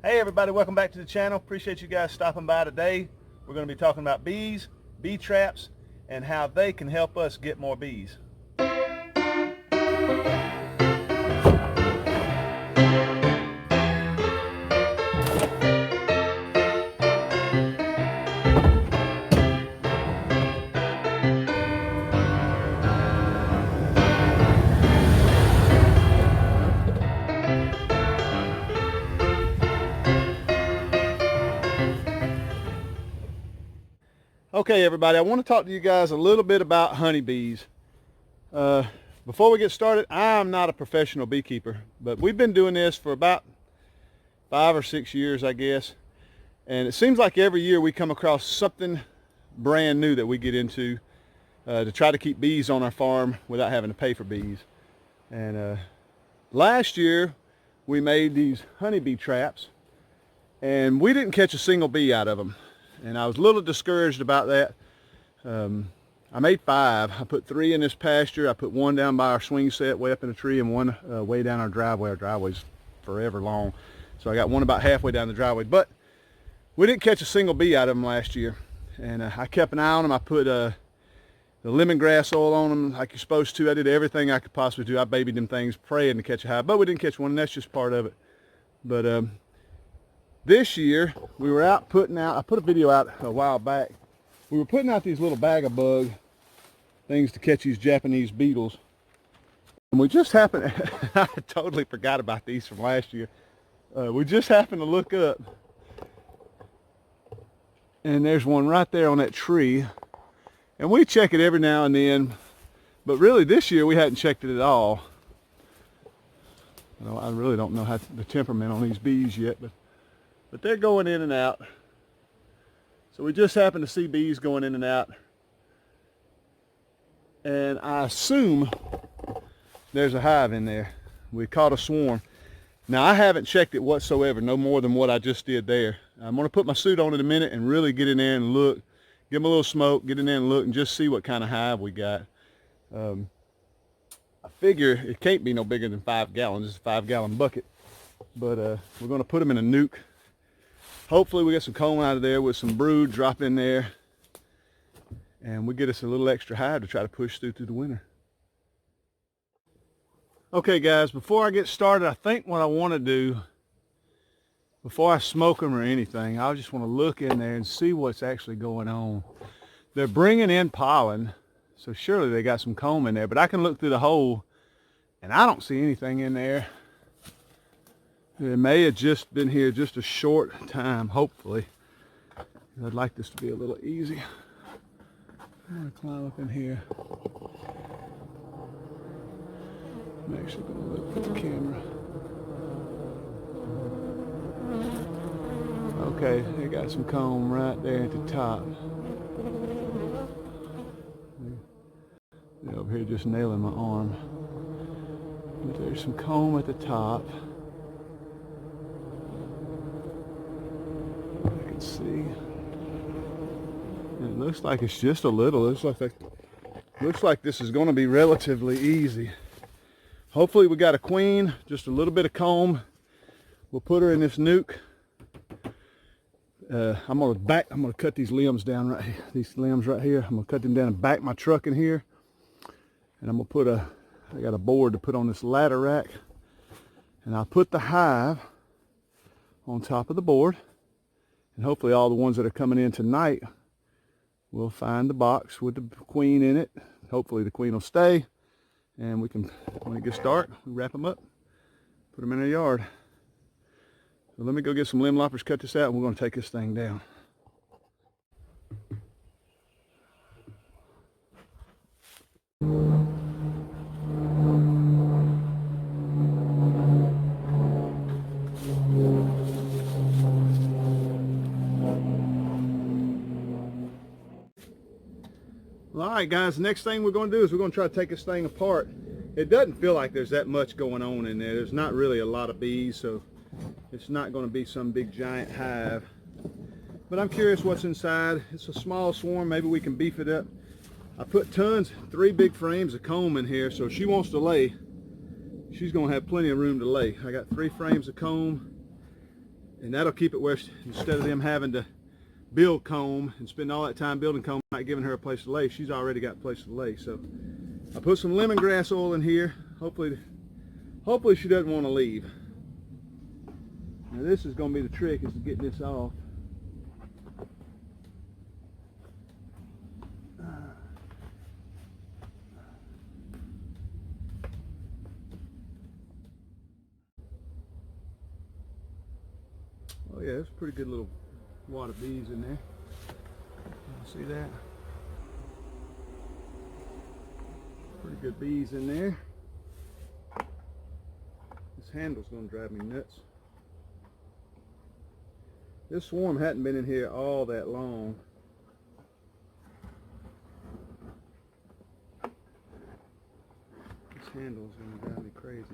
Hey everybody, welcome back to the channel. Appreciate you guys stopping by today. We're going to be talking about bees, bee traps, and how they can help us get more bees. Okay everybody, I want to talk to you guys a little bit about honeybees. Before we get started, I'm not a professional beekeeper, but we've been doing this for about 5 or 6 years, I guess. And it seems like every year we come across something brand new that we get into to try to keep bees on our farm without having to pay for bees. And last year we made these honeybee traps and we didn't catch a single bee out of them. And I was a little discouraged about that. I made 5. I put 3 in this pasture. I put 1 down by our swing set way up in a tree and 1 way down our driveway. Our driveway's forever long. So I got 1 about halfway down the driveway. But we didn't catch a single bee out of them last year. And I kept an eye on them. I put the lemongrass oil on them like you're supposed to. I did everything I could possibly do. I babied them things praying to catch a hive. But we didn't catch one, and that's just part of it. But this year, we were out putting out, I put a video out a while back. We were putting out these little bag-of-bug things to catch these Japanese beetles. And we just happened, I totally forgot about these from last year. We just happened to look up. And there's one right there on that tree. And we check it every now and then. But really this year we hadn't checked it at all. I really don't know the temperament on these bees yet, but they're going in and out. So we just happen to see bees going in and out. And I assume there's a hive in there. We caught a swarm. Now I haven't checked it whatsoever, no more than what I just did there. I'm gonna put my suit on in a minute and really get in there and look, give them a little smoke, get in there and look and just see what kind of hive we got. I figure it can't be no bigger than 5 gallons. It's a 5-gallon bucket. But we're gonna put them in a nuke. Hopefully we get some comb out of there with some brood, drop in there, and we get us a little extra hive to try to push through the winter. Okay guys, before I get started, I think what I want to do, before I smoke them or anything, I just want to look in there and see what's actually going on. They're bringing in pollen, so surely they got some comb in there, but I can look through the hole and I don't see anything in there. It may have just been here just a short time, hopefully. I'd like this to be a little easy. I'm going to climb up in here. I'm actually going to look for the camera. Okay, they got some comb right there at the top. They're over here just nailing my arm. But there's some comb at the top. See, and it looks like it's just a little. Looks like this is going to be relatively easy. Hopefully we got a queen, just a little bit of comb. We'll put her in this nuke. I'm gonna cut these limbs down right here. These limbs right here. I'm gonna cut them down and back my truck in here. And I'm gonna put I got a board to put on this ladder rack. And I'll put the hive on top of the board. And hopefully all the ones that are coming in tonight will find the box with the queen in it. Hopefully the queen will stay. And we can, when it gets dark, we wrap them up, put them in our yard. So let me go get some limb loppers, cut this out, and we're going to take this thing down. Alright guys, the next thing we're going to do is we're going to try to take this thing apart. It doesn't feel like there's that much going on in there. There's not really a lot of bees, so it's not going to be some big giant hive. But I'm curious what's inside. It's a small swarm. Maybe we can beef it up. I put 3 big frames of comb in here, so if she wants to lay, she's going to have plenty of room to lay. I got 3 frames of comb, And that'll keep it where instead of them having to build comb and spend all that time building comb, not giving her a place to lay, she's already got a place to lay. So I put some lemongrass oil in here. Hopefully she doesn't want to leave. Now this is going to be the trick, is to get this off. Oh yeah, there's a pretty good little wad of bees in there. See that? Pretty good bees in there. This handle's going to drive me nuts. This swarm hadn't been in here all that long. This handle's going to drive me crazy.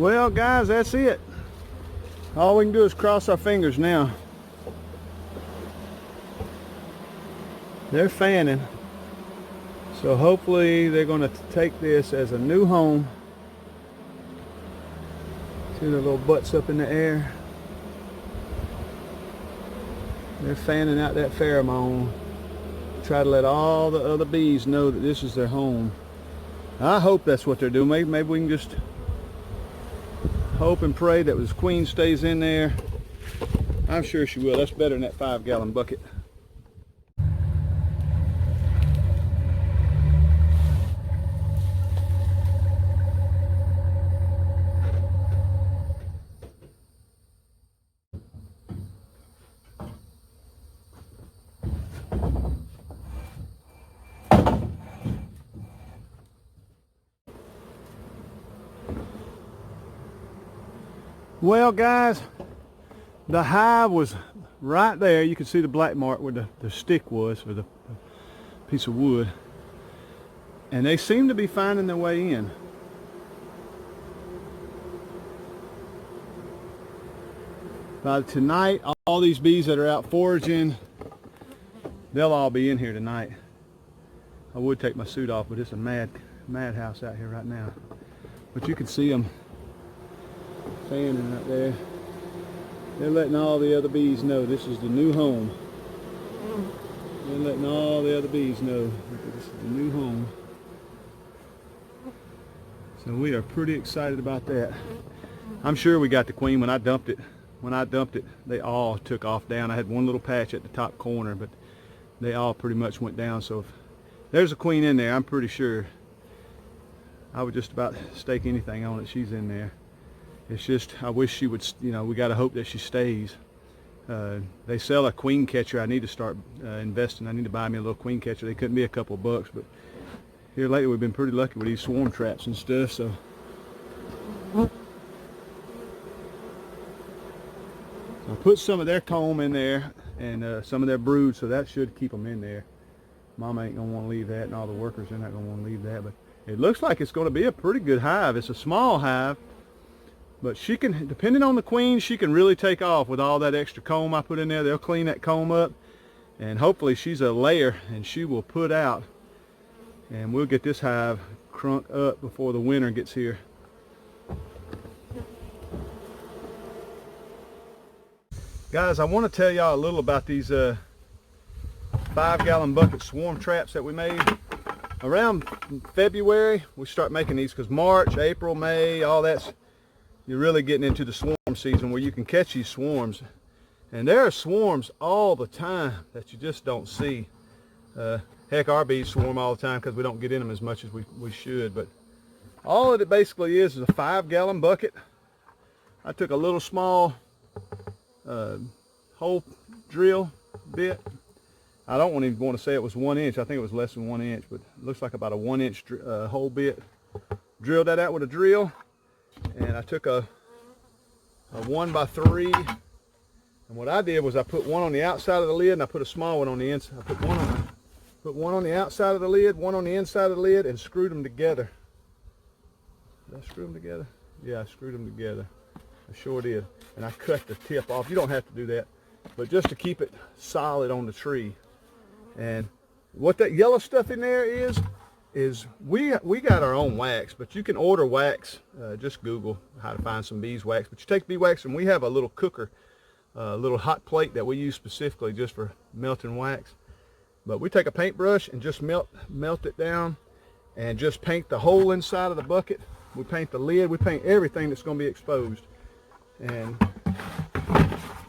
Well guys, that's it. All we can do is cross our fingers now. They're fanning. So hopefully they're going to take this as a new home. See their little butts up in the air. They're fanning out that pheromone. Try to let all the other bees know that this is their home. I hope that's what they're doing. Maybe we can just hope and pray that this queen stays in there. I'm sure she will. That's better than that 5-gallon bucket. Well guys, the hive was right there. You can see the black mark where the stick was, or the piece of wood. And they seem to be finding their way in. By tonight, all these bees that are out foraging, they'll all be in here tonight. I would take my suit off, but it's a madhouse out here right now. But you can see them fanning out there. They're letting all the other bees know this is the new home. They're letting all the other bees know that this is the new home. So we are pretty excited about that. I'm sure we got the queen when I dumped it. When I dumped it, they all took off down. I had one little patch at the top corner, but they all pretty much went down. So if there's a queen in there, I'm pretty sure. I would just about stake anything on it. She's in there. It's just, I wish she would, you know, we got to hope that she stays. They sell a queen catcher. I need to start investing. I need to buy me a little queen catcher. They couldn't be a couple of bucks, but here lately we've been pretty lucky with these swarm traps and stuff. So I put some of their comb in there and some of their brood, so that should keep them in there. Mama ain't gonna want to leave that, and all the workers are not gonna want to leave that. But it looks like it's going to be a pretty good hive. It's a small hive, but she can, depending on the queen, she can really take off with all that extra comb I put in there. They'll clean that comb up, and hopefully she's a layer and she will put out, and we'll get this hive crunk up before the winter gets here. Guys, I want to tell y'all a little about these 5-gallon bucket swarm traps that we made. Around February, we start making these because March, April, May, all that's, you're really getting into the swarm season where you can catch these swarms. And there are swarms all the time that you just don't see. Heck, our bees swarm all the time because we don't get in them as much as we should. But all that it basically is a 5-gallon bucket. I took a little small hole drill bit. I don't even want to say it was 1 inch. I think it was less than 1 inch, but it looks like about a 1 inch hole bit. Drilled that out with a drill, and I took a 1x3. And what I did was I put one on the outside of the lid, and I put a small one on the inside. I put one on the outside of the lid, one on the inside of the lid, and screwed them together. Did I screw them together? Yeah, I screwed them together. I sure did. And I cut the tip off. You don't have to do that, but just to keep it solid on the tree. And what that yellow stuff in there is we got our own wax, but you can order wax. Just Google how to find some beeswax. But you take beeswax, and we have a little cooker, a little hot plate that we use specifically just for melting wax. But we take a paintbrush and just melt it down, and just paint the whole inside of the bucket. We paint the lid. We paint everything that's going to be exposed, and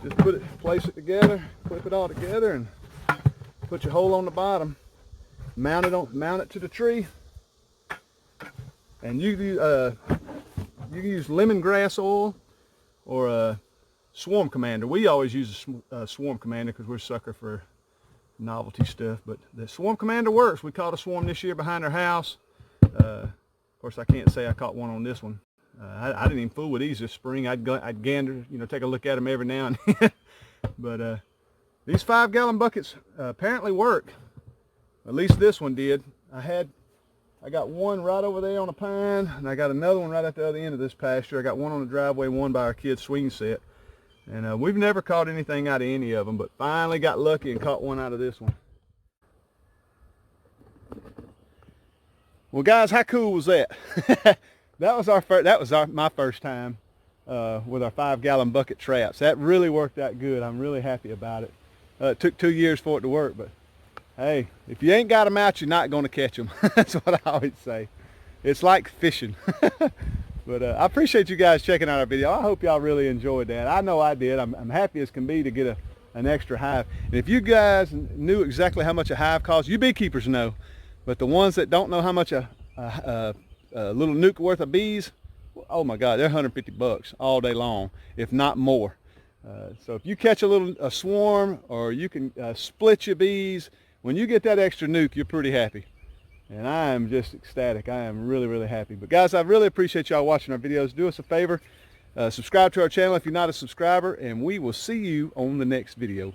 just place it together, clip it all together, and put your hole on the bottom. Mount it to the tree, and you can use lemongrass oil or a Swarm Commander. We always use a Swarm Commander because we're a sucker for novelty stuff. But the Swarm Commander works. We caught a swarm this year behind our house. Of course, I can't say I caught one on this one. I didn't even fool with these this spring. I'd gander, take a look at them every now and then. But these 5-gallon buckets apparently work. At least this one did. I got one right over there on a pine, and I got another one right at the other end of this pasture. I got one on the driveway, one by our kid's swing set. And we've never caught anything out of any of them, but finally got lucky and caught one out of this one. Well, guys, how cool was that? That was my first time with our 5-gallon bucket traps. That really worked out good. I'm really happy about it. It took 2 years for it to work, but hey, if you ain't got them out, you're not going to catch them. That's what I always say. It's like fishing. But I appreciate you guys checking out our video. I hope y'all really enjoyed that. I know I did. I'm happy as can be to get an extra hive. And if you guys knew exactly how much a hive costs, you beekeepers know. But the ones that don't know how much a little nuke worth of bees, oh my God, they're $150 all day long, if not more. So if you catch a swarm, or you can split your bees, when you get that extra nuke, you're pretty happy. And I am just ecstatic. I am really, really happy. But guys, I really appreciate y'all watching our videos. Do us a favor, subscribe to our channel if you're not a subscriber, and we will see you on the next video.